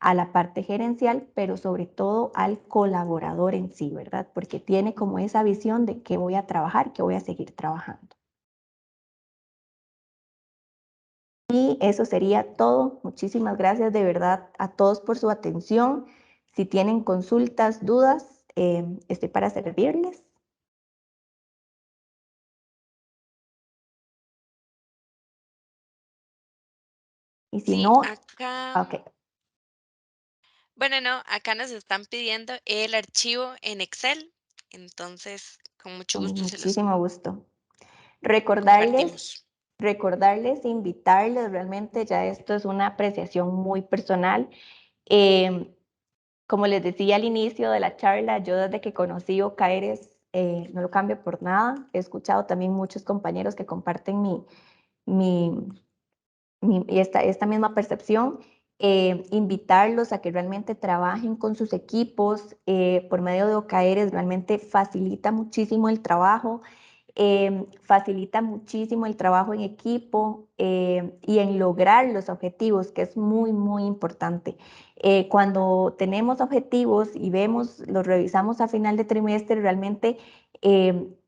a la parte gerencial, pero sobre todo al colaborador en sí, ¿verdad? Porque tiene como esa visión de qué voy a trabajar, qué voy a seguir trabajando. Y eso sería todo. Muchísimas gracias de verdad a todos por su atención. Si tienen consultas, dudas, estoy para servirles. Y si Sí, no, acá, ok, bueno, no, acá nos están pidiendo el archivo en Excel, entonces con mucho con gusto se los muchísimo gusto. Recordarles, compartimos. invitarles, realmente ya esto es una apreciación muy personal. Eh, Como les decía al inicio de la charla, yo desde que conocí OKRs no lo cambio por nada. He escuchado también muchos compañeros que comparten mi, esta misma percepción, invitarlos a que realmente trabajen con sus equipos por medio de OKRs, realmente facilita muchísimo el trabajo, facilita muchísimo el trabajo en equipo y en lograr los objetivos, que es muy, muy importante. Cuando tenemos objetivos y vemos, los revisamos a final de trimestre, realmente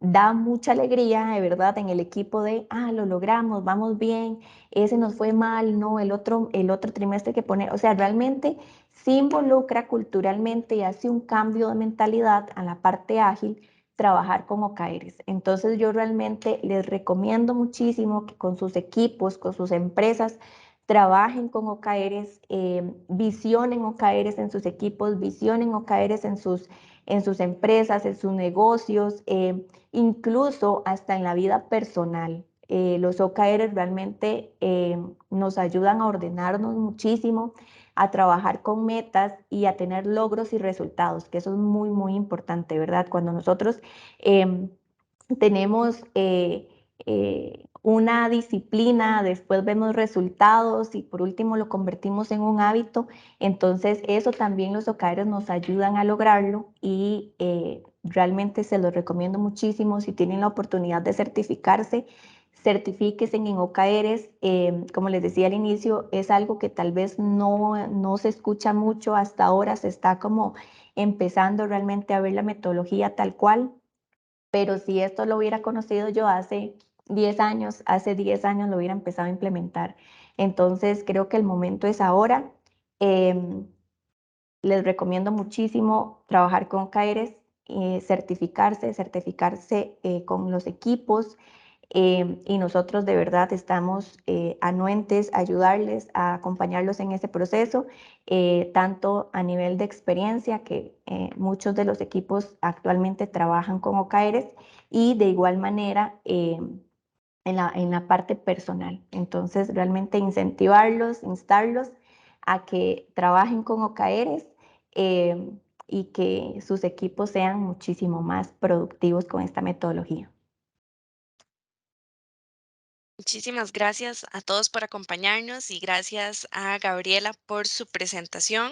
da mucha alegría, de verdad, en el equipo de, lo logramos, vamos bien, ese nos fue mal, no, el otro trimestre que pone, o sea, realmente se involucra culturalmente y hace un cambio de mentalidad a la parte ágil trabajar con OKRs. Entonces yo realmente les recomiendo muchísimo que con sus equipos, con sus empresas, trabajen con OKRs, visionen OKRs en sus equipos, visionen OKRs en sus empresas, en sus negocios, incluso hasta en la vida personal. Los OKR realmente nos ayudan a ordenarnos muchísimo, a trabajar con metas y a tener logros y resultados, que eso es muy, muy importante, ¿verdad? Cuando nosotros em, tenemos una disciplina, después vemos resultados y por último lo convertimos en un hábito, entonces eso también los OKRs nos ayudan a lograrlo y realmente se los recomiendo muchísimo. Si tienen la oportunidad de certificarse, certifíquense en OKRs. Como les decía al inicio, es algo que tal vez no se escucha mucho hasta ahora, se está como empezando realmente a ver la metodología tal cual, pero si esto lo hubiera conocido yo hace 10 años lo hubiera empezado a implementar. Entonces creo que el momento es ahora. Em, Les recomiendo muchísimo trabajar con CAERES, certificarse con los equipos, y nosotros de verdad estamos anuentes a ayudarles, a acompañarlos en ese proceso, tanto a nivel de experiencia, que muchos de los equipos actualmente trabajan con OKRs, y de igual manera en la parte personal. Entonces, realmente incentivarlos, instarlos a que trabajen con OKRs eh, y que sus equipos sean muchísimo más productivos con esta metodología. Muchísimas gracias a todos por acompañarnos y gracias a Gabriela por su presentación.